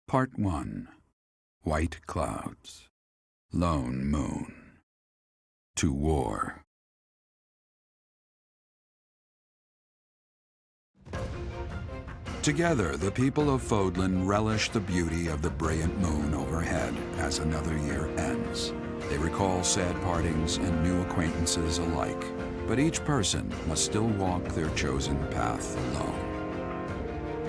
Part 1. White Clouds. Lone Moon. To War. Together, the people of Fodlan relish the beauty of the brilliant moon overhead as another year ends. They recall sad partings and new acquaintances alike, but each person must still walk their chosen path alone.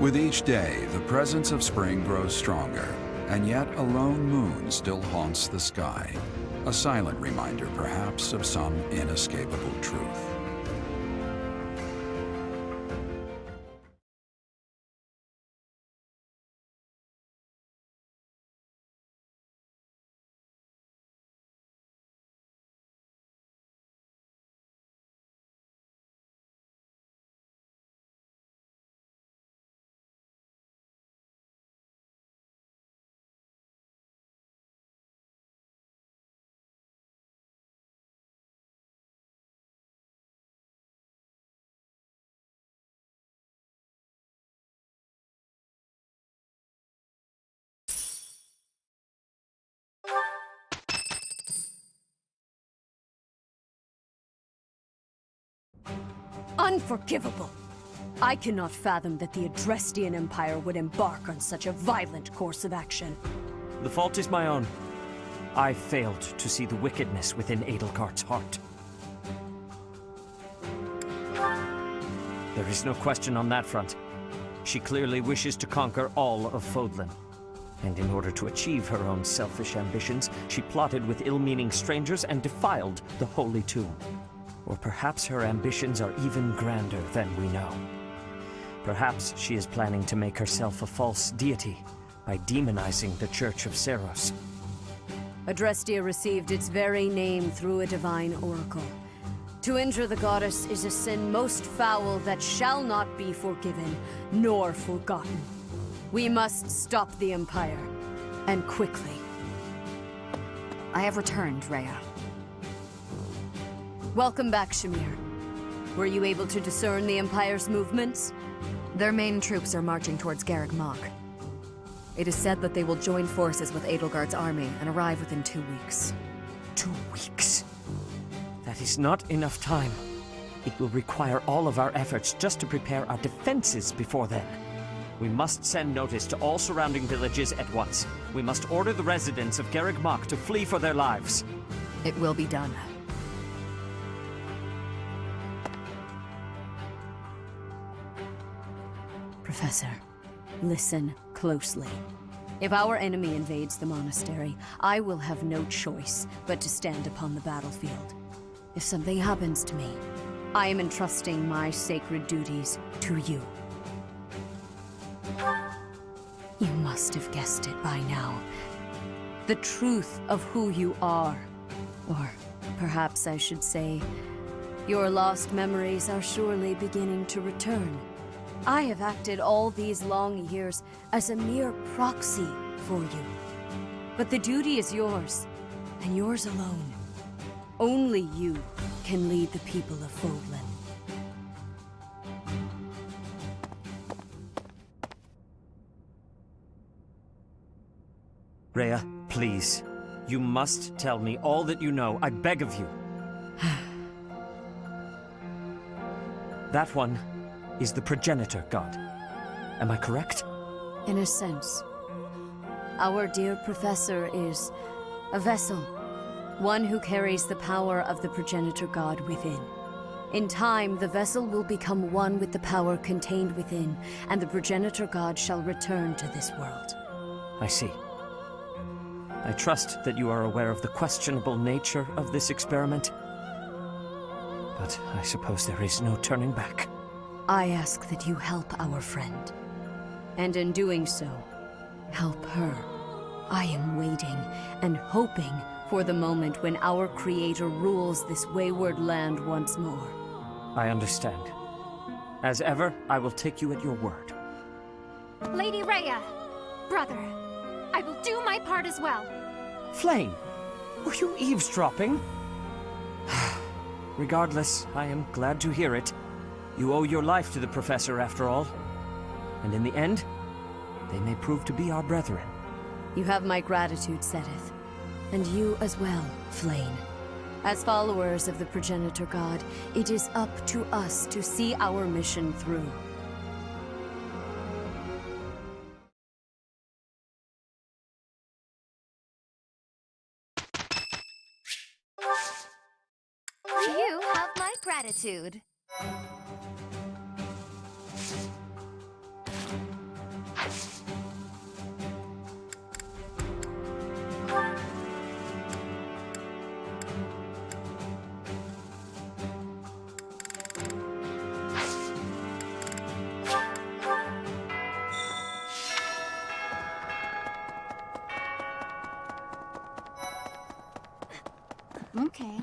With each day, the presence of spring grows stronger, and yet a lone moon still haunts the sky, a silent reminder perhaps of some inescapable truth. Unforgivable! I cannot fathom that the Adrestian Empire would embark on such a violent course of action. The fault is my own. I failed to see the wickedness within Edelgard's heart. There is no question on that front. She clearly wishes to conquer all of Fodlan. And in order to achieve her own selfish ambitions, she plotted with ill-meaning strangers and defiled the Holy Tomb. Or perhaps her ambitions are even grander than we know. Perhaps she is planning to make herself a false deity by demonizing the Church of Seros. Adrestia received its very name through a divine oracle. To injure the goddess is a sin most foul that shall not be forgiven nor forgotten. We must stop the Empire, and quickly. I have returned, Rhea. Welcome back, Shamir. Were you able to discern the Empire's movements? Their main troops are marching towards Garreg Mach. It is said that they will join forces with Edelgard's army and arrive within 2 weeks. 2 weeks? That is not enough time. It will require all of our efforts just to prepare our defenses before then. We must send notice to all surrounding villages at once. We must order the residents of Garreg Mach to flee for their lives. It will be done. Professor, listen closely. If our enemy invades the monastery, I will have no choice but to stand upon the battlefield. If something happens to me, I am entrusting my sacred duties to you. You must have guessed it by now. The truth of who you are. Or perhaps I should say, your lost memories are surely beginning to return. I have acted all these long years as a mere proxy for you. But the duty is yours, and yours alone. Only you can lead the people of Fodlan. Rhea, please. You must tell me all that you know. I beg of you. That one is the progenitor god. Am I correct? In a sense. Our dear professor is a vessel, one who carries the power of the progenitor god within. In time, the vessel will become one with the power contained within, and the progenitor god shall return to this world. I see. I trust that you are aware of the questionable nature of this experiment. But I suppose there is no turning back. I ask that you help our friend. And in doing so, help her. I am waiting and hoping for the moment when our Creator rules this wayward land once more. I understand. As ever, I will take you at your word. Lady Rhea, brother, I will do my part as well. Flame, were you eavesdropping? Regardless, I am glad to hear it. You owe your life to the Professor, after all. And in the end, They may prove to be our brethren. You have my gratitude, Seteth. And you as well, Flame. As followers of the progenitor god, it is up to us to see our mission through. You have my gratitude. Okay.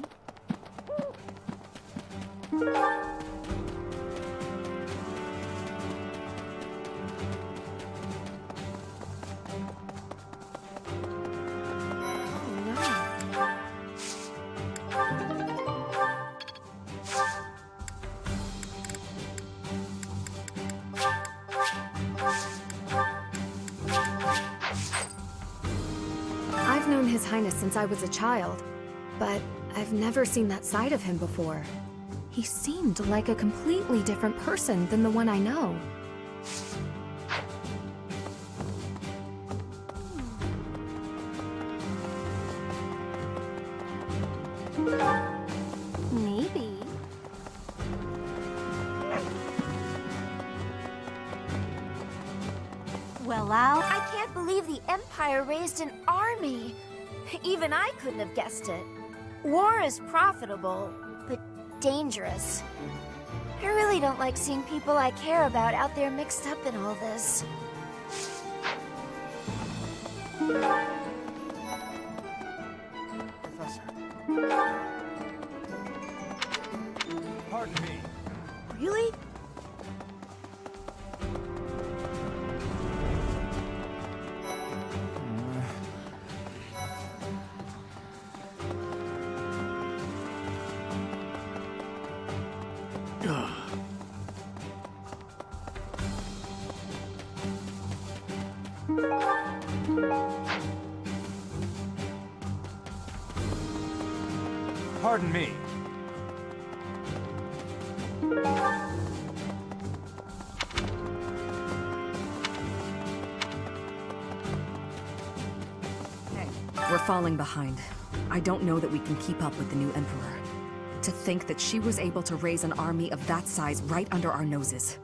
I've known His Highness since I was a child, but I've never seen that side of him before. He seemed like a completely different person than the one I know. Maybe. Well, I can't believe the Empire raised an army. Even I couldn't have guessed it. War is profitable, but dangerous. I really don't like seeing people I care about out there mixed up in all this. Professor. Pardon me. Really? Pardon me. We're falling behind. I don't know that we can keep up with the new Emperor. To think that she was able to raise an army of that size right under our noses.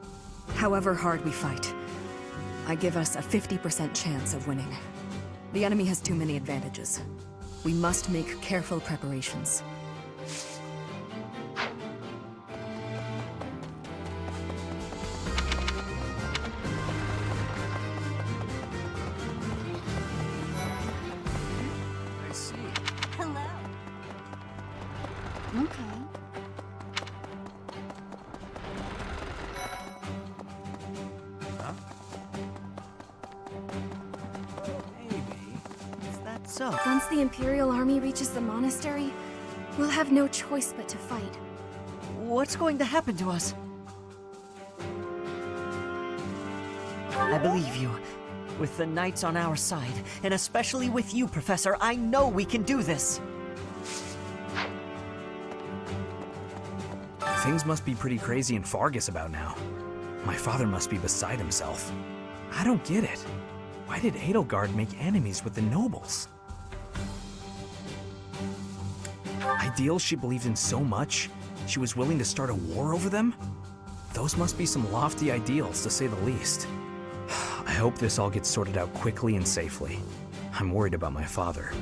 However hard we fight, I give us a 50% chance of winning. The enemy has too many advantages. We must make careful preparations. I see. Hello. Okay. Huh? Maybe. Is that so? Once the Imperial Army reaches the monastery, we'll have no choice but to fight. What's going to happen to us? I believe you. With the Knights on our side, and especially with you, Professor, I know we can do this! Things must be pretty crazy in Fargus about now. My father must be beside himself. I don't get it. Why did Edelgard make enemies with the nobles? Ideals she believed in so much, she was willing to start a war over them? Those must be some lofty ideals, to say the least. I hope this all gets sorted out quickly and safely. I'm worried about my father.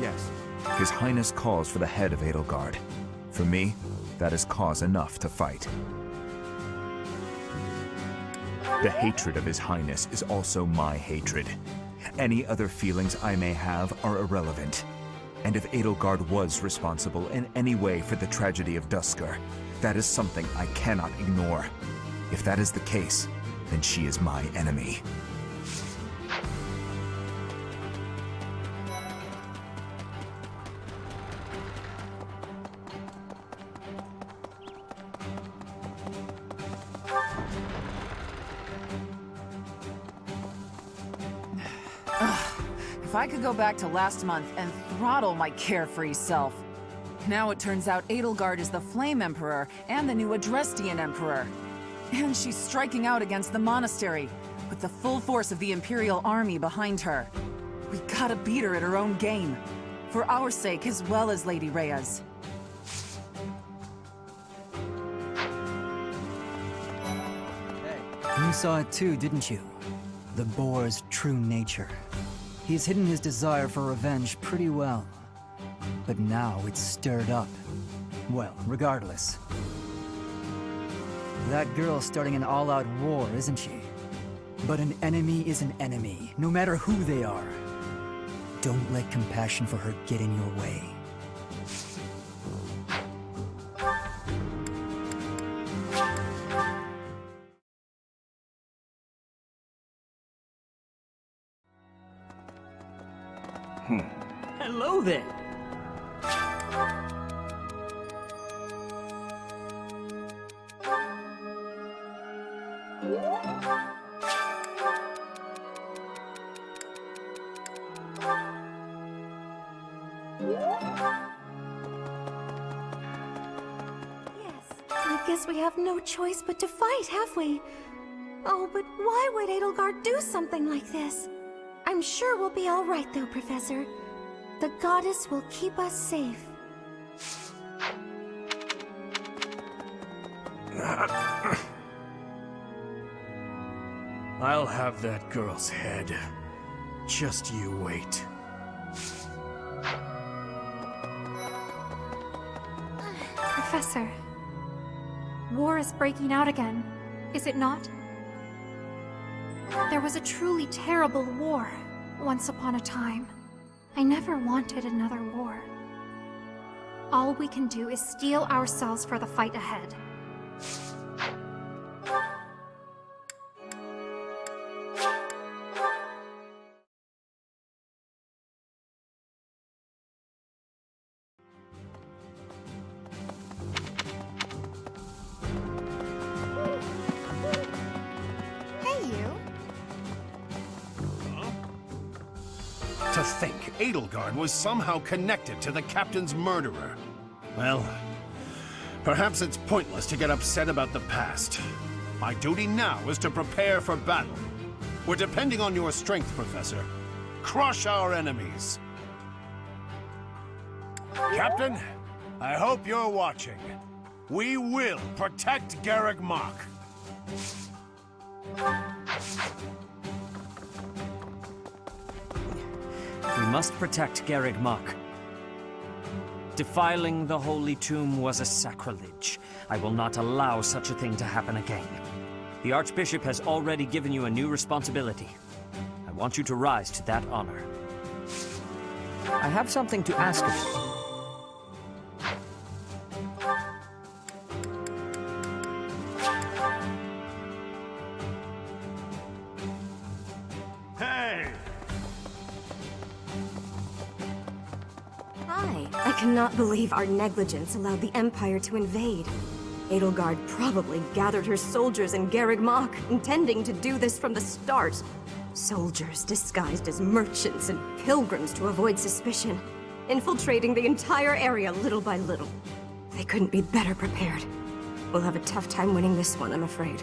Yes. His Highness calls for the head of Edelgard. For me, that is cause enough to fight. The hatred of His Highness is also my hatred. Any other feelings I may have are irrelevant. And if Edelgard was responsible in any way for the tragedy of Duscur, that is something I cannot ignore. If that is the case, then she is my enemy. If I could go back to last month and throttle my carefree self. Now it turns out Edelgard is the Flame Emperor and the new Adrestian Emperor. And she's striking out against the monastery, with the full force of the Imperial army behind her. We gotta beat her at her own game, for our sake as well as Lady Rhea's. You saw it too, didn't you? The boar's true nature. He's hidden his desire for revenge pretty well. But now it's stirred up. Well, regardless. That girl's starting an all-out war, isn't she? But an enemy is an enemy, no matter who they are. Don't let compassion for her get in your way. Hello there. I guess we have no choice but to fight, have we? Oh, but why would Edelgard do something like this? I'm sure we'll be all right, though, Professor. The goddess will keep us safe. I'll have that girl's head. Just you wait. Professor, war is breaking out again, is it not? There was a truly terrible war once upon a time. I never wanted another war. All we can do is steel ourselves for the fight ahead. To think Edelgard was somehow connected to the captain's murderer. Well, perhaps it's pointless to get upset about the past. My duty now is to prepare for battle. We're depending on your strength, Professor. Crush our enemies. Captain, I hope you're watching. We will protect Garreg Mach. We must protect Garreg Mach. Defiling the Holy Tomb was a sacrilege. I will not allow such a thing to happen again. The Archbishop has already given you a new responsibility. I want you to rise to that honor. I have something to ask of you. I cannot believe our negligence allowed the Empire to invade. Edelgard probably gathered her soldiers in Garreg Mach, intending to do this from the start. Soldiers disguised as merchants and pilgrims to avoid suspicion, infiltrating the entire area little by little. They couldn't be better prepared. We'll have a tough time winning this one, I'm afraid.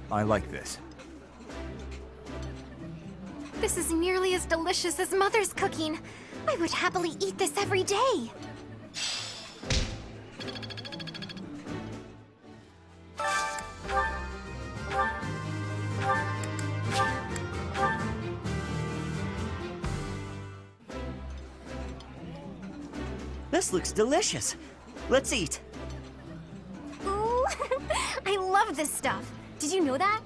I like this. This is nearly as delicious as Mother's cooking. I would happily eat this every day. This looks delicious. Let's eat. Ooh, I love this stuff. Did you know that?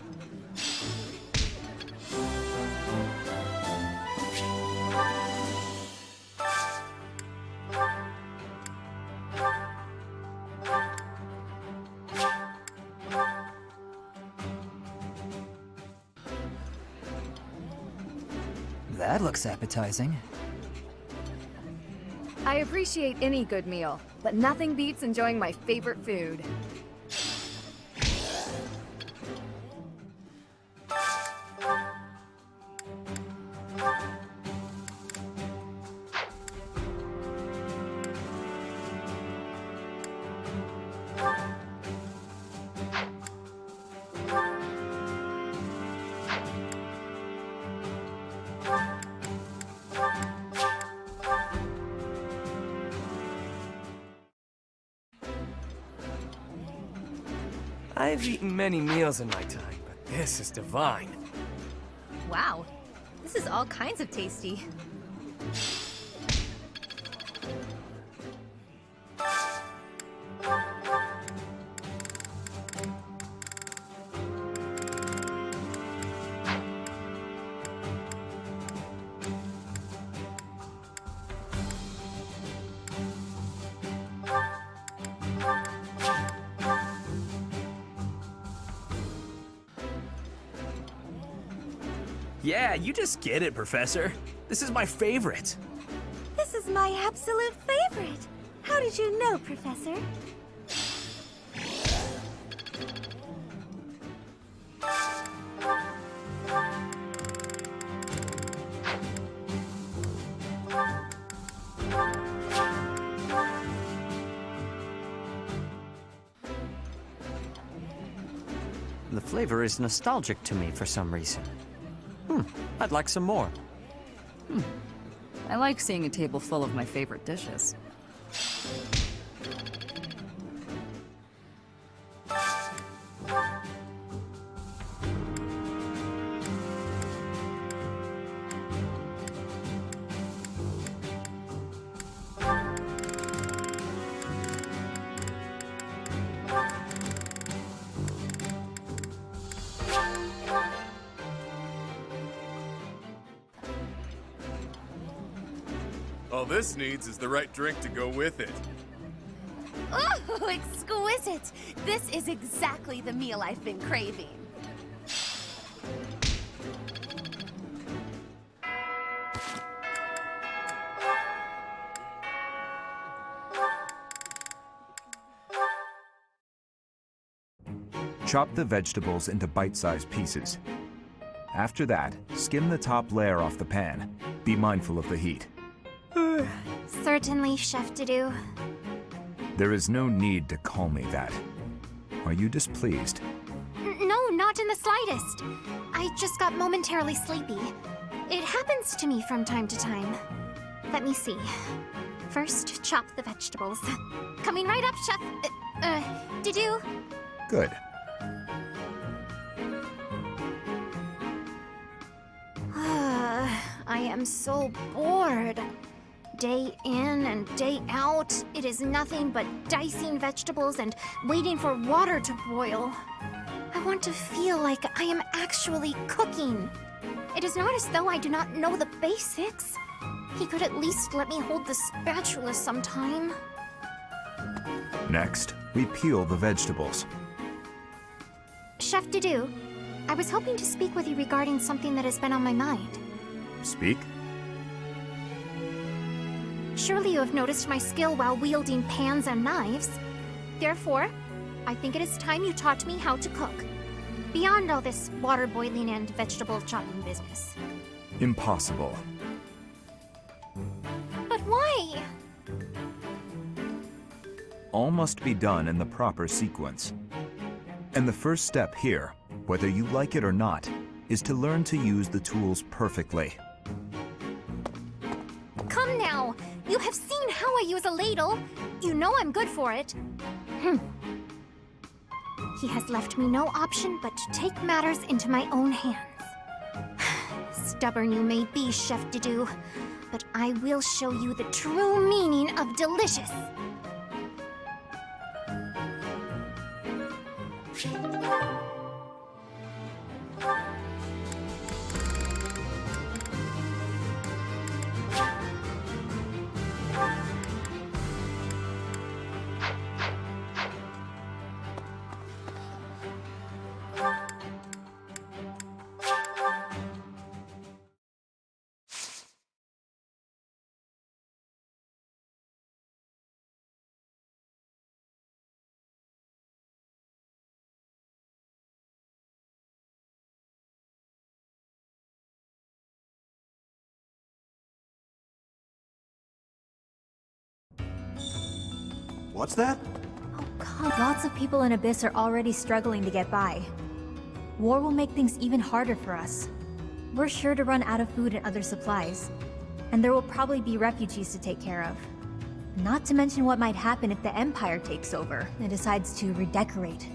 That looks appetizing. I appreciate any good meal, but nothing beats enjoying my favorite food. I've eaten many meals in my time, but this is divine. Wow, this is all kinds of tasty. Yeah, you just get it, Professor. This is my favorite. This is my absolute favorite. How did you know, Professor? The flavor is nostalgic to me for some reason. I'd like some more. I like seeing a table full of my favorite dishes. All this needs is the right drink to go with it. Oh, exquisite! This is exactly the meal I've been craving. Chop the vegetables into bite-sized pieces. After that, skim the top layer off the pan. Be mindful of the heat. Certainly, Chef Didou. There is no need to call me that. Are you displeased? No, not in the slightest. I just got momentarily sleepy. It happens to me from time to time. Let me see. First, chop the vegetables. Coming right up, Chef. Didou? Good. I am so bored. Day in and day out, it is nothing but dicing vegetables and waiting for water to boil. I want to feel like I am actually cooking. It is not as though I do not know the basics. He could at least let me hold the spatula sometime. Next, we peel the vegetables. Chef Didou, I was hoping to speak with you regarding something that has been on my mind. Speak? Surely you have noticed my skill while wielding pans and knives. Therefore, I think it is time you taught me how to cook. Beyond all this water boiling and vegetable chopping business. Impossible. But why? All must be done in the proper sequence. And the first step here, whether you like it or not, is to learn to use the tools perfectly. Come now! You have seen how I use a ladle. You know I'm good for it. He has left me no option but to take matters into my own hands. Stubborn you may be, Chef Didou, but I will show you the true meaning of delicious. What's that? Oh god, lots of people in Abyss are already struggling to get by. War will make things even harder for us. We're sure to run out of food and other supplies. And there will probably be refugees to take care of. Not to mention what might happen if the Empire takes over and decides to redecorate.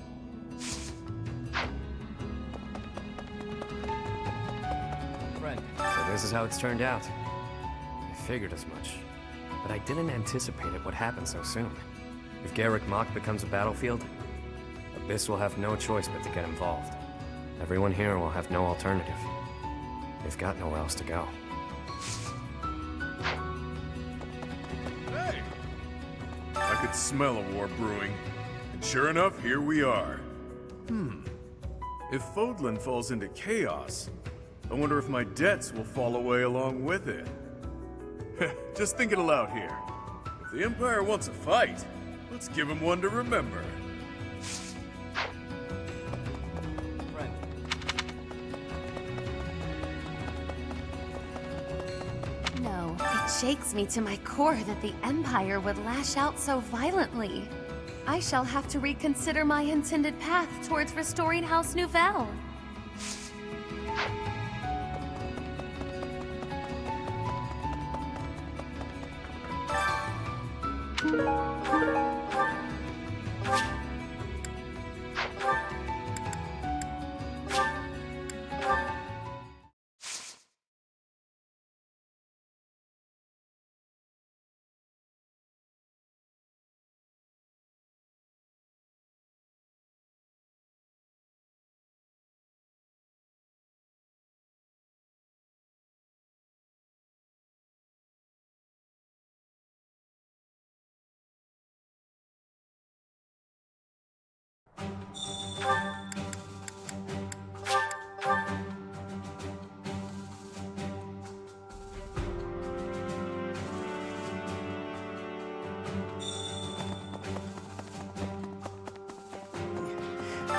Friend, so this is how it's turned out. I figured as much. But I didn't anticipate it would happen so soon. If Garrick Mach becomes a battlefield, Abyss will have no choice but to get involved. Everyone here will have no alternative. They've got nowhere else to go. Hey! I could smell a war brewing. And sure enough, here we are. If Fodlan falls into chaos, I wonder if my debts will fall away along with it. Just thinking aloud here. If the Empire wants a fight, let's give him one to remember. No, it shakes me to my core that the Empire would lash out so violently. I shall have to reconsider my intended path towards restoring House Nouvelle.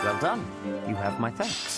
Well done. You have my thanks.